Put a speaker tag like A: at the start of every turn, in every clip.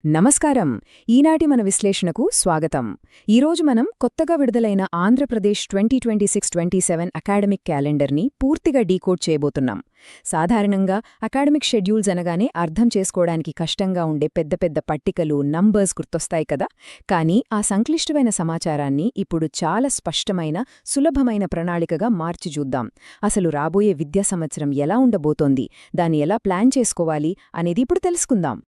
A: నమస్కారం. ఈనాటి మన విశ్లేషణకు స్వాగతం. ఈరోజు మనం కొత్తగా విడుదలైన ఆంధ్రప్రదేశ్ 2026-27 అకాడమిక్ క్యాలెండర్ని పూర్తిగా డీకోడ్ చేయబోతున్నాం. సాధారణంగా అకాడమిక్ షెడ్యూల్స్ అనగానే అర్థం చేసుకోవడానికి కష్టంగా ఉండే పెద్ద పెద్ద పట్టికలు, నంబర్స్ గుర్తొస్తాయి కదా. కానీ ఆ సంక్లిష్టమైన సమాచారాన్ని ఇప్పుడు చాలా స్పష్టమైన, సులభమైన ప్రణాళికగా మార్చి చూద్దాం. అసలు రాబోయే విద్యా సంవత్సరం ఎలా ఉండబోతోంది, దాన్ని ఎలా ప్లాన్ చేసుకోవాలి అనేది ఇప్పుడు తెలుసుకుందాం.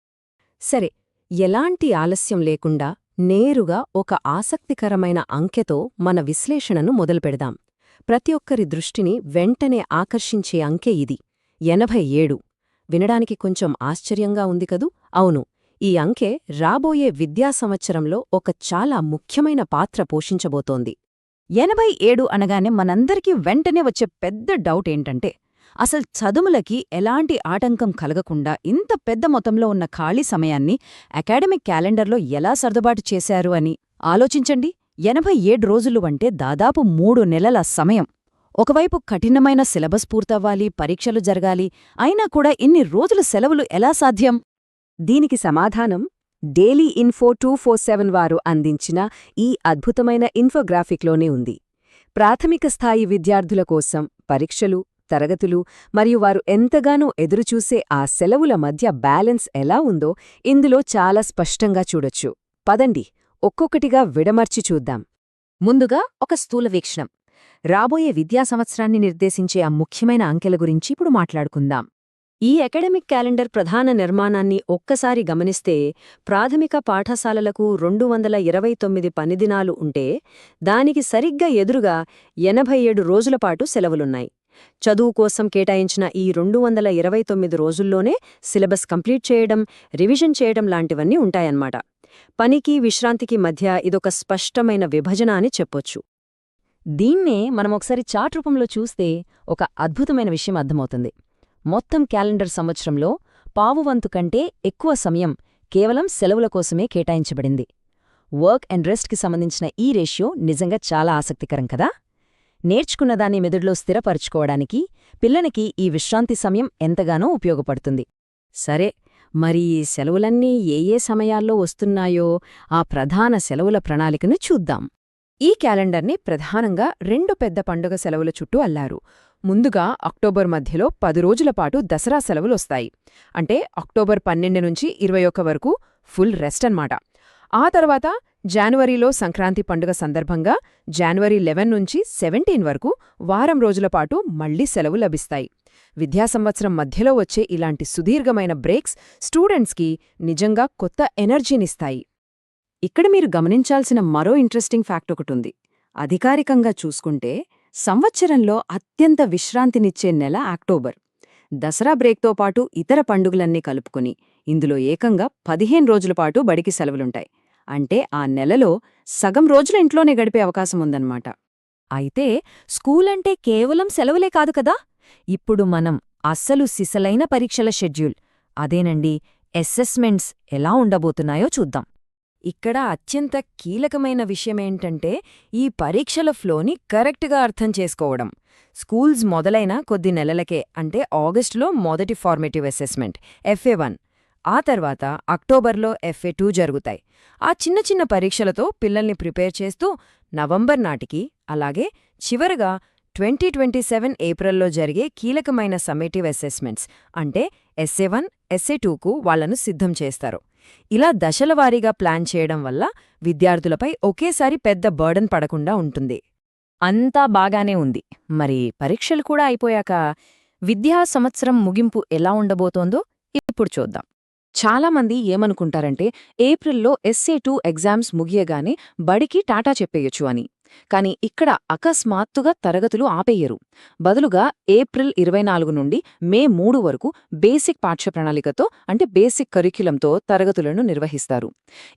A: సరే, ఎలాంటి ఆలస్యం లేకుండా నేరుగా ఒక ఆసక్తికరమైన అంకెతో మన విశ్లేషణను మొదలుపెడదాం. ప్రతి ఒక్కరి దృష్టిని వెంటనే ఆకర్షించే అంకె ఇది 87. వినడానికి కొంచెం ఆశ్చర్యంగా ఉంది కదూ? అవును, ఈ అంకె రాబోయే విద్యా సంవత్సరంలో ఒక చాలా ముఖ్యమైన పాత్ర పోషించబోతోంది.
B: 87 అనగానే మనందరికీ వెంటనే వచ్చే పెద్ద డౌట్ ఏంటంటే, అసలు చదువులకి ఎలాంటి ఆటంకం కలగకుండా ఇంత పెద్ద మొత్తంలో ఉన్న ఖాళీ సమయాన్ని అకాడమిక్ క్యాలెండర్లో ఎలా సర్దుబాటు చేశారు అని ఆలోచించండి. 87 రోజులు అంటే దాదాపు 3 నెలల సమయం. ఒకవైపు కఠినమైన సిలబస్ పూర్తవ్వాలి, పరీక్షలు జరగాలి, అయినా కూడా ఇన్ని రోజుల సెలవులు ఎలా సాధ్యం?
A: దీనికి సమాధానం డైలీ ఇన్ఫో 247 వారు అందించిన ఈ అద్భుతమైన ఇన్ఫోగ్రాఫిక్లోనే ఉంది. ప్రాథమిక స్థాయి విద్యార్థుల కోసం పరీక్షలు, తరగతులు మరియు వారు ఎంతగానో ఎదురుచూసే ఆ సెలవుల మధ్య బ్యాలెన్స్ ఎలా ఉందో ఇందులో చాలా స్పష్టంగా చూడొచ్చు. పదండి, ఒక్కొక్కటిగా విడమర్చి చూద్దాం.
B: ముందుగా ఒక స్థూల వీక్షణం. రాబోయే విద్యా సంవత్సరాన్ని నిర్దేశించే ఆ ముఖ్యమైన అంకెల గురించి ఇప్పుడు మాట్లాడుకుందాం.
A: ఈ అకాడమిక్ క్యాలెండర్ ప్రధాన నిర్మాణాన్ని ఒక్కసారి గమనిస్తే, ప్రాథమిక పాఠశాలలకు 229 పనిదినాలు ఉంటే దానికి సరిగ్గా ఎదురుగా 87 రోజులపాటు సెలవులున్నాయి. చదువు కోసం కేటాయించిన ఈ 229 రోజుల్లోనే సిలబస్ కంప్లీట్ చేయడం, రివిజన్ చేయడం లాంటివన్నీ ఉంటాయన్నమాట. పనికి, విశ్రాంతికి మధ్య ఇదొక స్పష్టమైన విభజన అని చెప్పొచ్చు.
B: దీన్నే మనమొకసారి చార్ట్ రూపంలో చూస్తే ఒక అద్భుతమైన విషయం అర్థమవుతుంది. మొత్తం క్యాలెండర్ సంవత్సరంలో పావువంతు కంటే ఎక్కువ సమయం కేవలం సెలవుల కోసమే కేటాయించబడింది. వర్క్ అండ్ రెస్ట్కి సంబంధించిన ఈ రేషియో నిజంగా చాలా ఆసక్తికరం కదా. నేర్చుకున్నదాన్ని మెదడులో స్థిరపరుచుకోవడానికి పిల్లనికి ఈ విశ్రాంతి సమయం ఎంతగానో ఉపయోగపడుతుంది.
A: సరే, మరి ఈ సెలవులన్నీ ఏ సమయాల్లో వస్తున్నాయో ఆ ప్రధాన సెలవుల ప్రణాళికను చూద్దాం. ఈ క్యాలెండర్ని ప్రధానంగా 2 పెద్ద పండుగ సెలవుల చుట్టూ అల్లారు. ముందుగా అక్టోబర్ మధ్యలో 10 రోజుల పాటు దసరా సెలవులొస్తాయి. అంటే అక్టోబర్ 12 నుంచి 21 వరకు ఫుల్ రెస్ట్ అన్నమాట. ఆ తర్వాత జనవరిలో సంక్రాంతి పండుగ సందర్భంగా జనవరి 11 నుంచి 17 వరకు వారం రోజులపాటు మళ్లీ సెలవు లభిస్తాయి. విద్యా సంవత్సరం మధ్యలో వచ్చే ఇలాంటి సుదీర్ఘమైన బ్రేక్స్ స్టూడెంట్స్కి నిజంగా కొత్త ఎనర్జీనిస్తాయి. ఇక్కడ మీరు గమనించాల్సిన మరో ఇంట్రెస్టింగ్ ఫ్యాక్ట్ ఒకటుంది. అధికారికంగా చూసుకుంటే సంవత్సరంలో అత్యంత విశ్రాంతినిచ్చే నెల అక్టోబర్. దసరా బ్రేక్తో పాటు ఇతర పండుగలన్నీ కలుపుకుని ఇందులో ఏకంగా 15 రోజులపాటు బడికి సెలవులుంటాయి. అంటే ఆ నెలలో సగం రోజుల ఇంట్లోనే గడిపే అవకాశం ఉందన్నమాట.
B: అయితే స్కూలంటే కేవలం సెలవులే కాదు కదా. ఇప్పుడు మనం అస్సలు సిసలైన పరీక్షల షెడ్యూల్, అదేనండి అసెస్మెంట్స్ ఎలా ఉండబోతున్నాయో చూద్దాం.
A: ఇక్కడ అత్యంత కీలకమైన విషయమేంటంటే ఈ పరీక్షల ఫ్లోని కరెక్ట్గా అర్థం చేసుకోవడం. స్కూల్స్ మొదలైన కొద్ది నెలలకే, అంటే ఆగస్టులో మొదటి ఫార్మేటివ్ అసెస్మెంట్ FA1, ఆ తర్వాత అక్టోబర్లో FA2 జరుగుతాయి. ఆ చిన్న చిన్న పరీక్షలతో పిల్లల్ని ప్రిపేర్ చేస్తూ నవంబర్ నాటికి, అలాగే చివరగా 2027 ఏప్రిల్లో జరిగే కీలకమైన సమ్మేటివ్ అసెస్మెంట్స్ అంటే SA1, SA2కు వాళ్లను సిద్ధం చేస్తారు. ఇలా దశలవారీగా ప్లాన్ చేయడం వల్ల విద్యార్థులపై ఒకేసారి పెద్ద బర్డన్ పడకుండా ఉంటుంది.
B: అంతా బాగానే ఉంది. మరి పరీక్షలు కూడా అయిపోయాక విద్యా సంవత్సరం ముగింపు ఎలా ఉండబోతోందో ఇప్పుడు చూద్దాం.
A: చాలామంది ఏమనుకుంటారంటే ఏప్రిల్లో SA2 ఎగ్జామ్స్ ముగియగానే బడికి టాటా చెప్పేయొచ్చు అని. కానీ ఇక్కడ అకస్మాత్తుగా తరగతులు ఆపేయరు. బదులుగా ఏప్రిల్ 24 నుండి మే 3 వరకు బేసిక్ పాఠ్యప్రణాళికతో, అంటే బేసిక్ కరిక్యులంతో తరగతులను నిర్వహిస్తారు.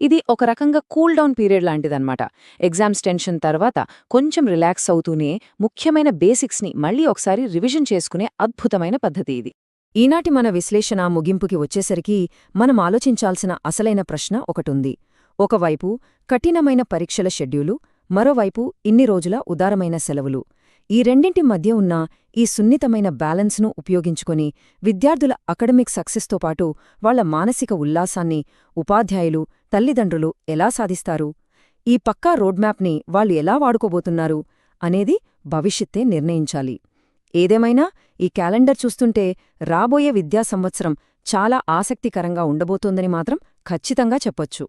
A: ఇది ఒక రకంగా కూల్ డౌన్ పీరియడ్ లాంటిదన్నమాట. ఎగ్జామ్స్ టెన్షన్ తర్వాత కొంచెం రిలాక్స్ అవుతూనే ముఖ్యమైన బేసిక్స్ని మళ్లీ ఒకసారి రివిజన్ చేసుకునే అద్భుతమైన పద్ధతి ఇది. ఈనాటి మన విశ్లేషణ ముగింపుకి వచ్చేసరికి మనం ఆలోచించాల్సిన అసలైన ప్రశ్న ఒకటుంది. ఒకవైపు కఠినమైన పరీక్షల షెడ్యూలు, మరోవైపు ఇన్ని రోజుల ఉదారమైన సెలవులు. ఈ రెండింటి మధ్య ఉన్న ఈ సున్నితమైన బ్యాలెన్స్ను ఉపయోగించుకొని విద్యార్థుల అకడమిక్ సక్సెస్తో పాటు వాళ్ల మానసిక ఉల్లాసాన్ని ఉపాధ్యాయులు, తల్లిదండ్రులు ఎలా సాధిస్తారు? ఈ పక్కా రోడ్మ్యాప్ని వాళ్ళు ఎలా వాడుకోబోతున్నారు అనేది భవిష్యత్తే నిర్ణయించాలి. ఏదేమైనా ఈ క్యాలెండర్ చూస్తుంటే రాబోయే విద్యా సంవత్సరం చాలా ఆసక్తికరంగా ఉండబోతోందని మాత్రం ఖచ్చితంగా చెప్పొచ్చు.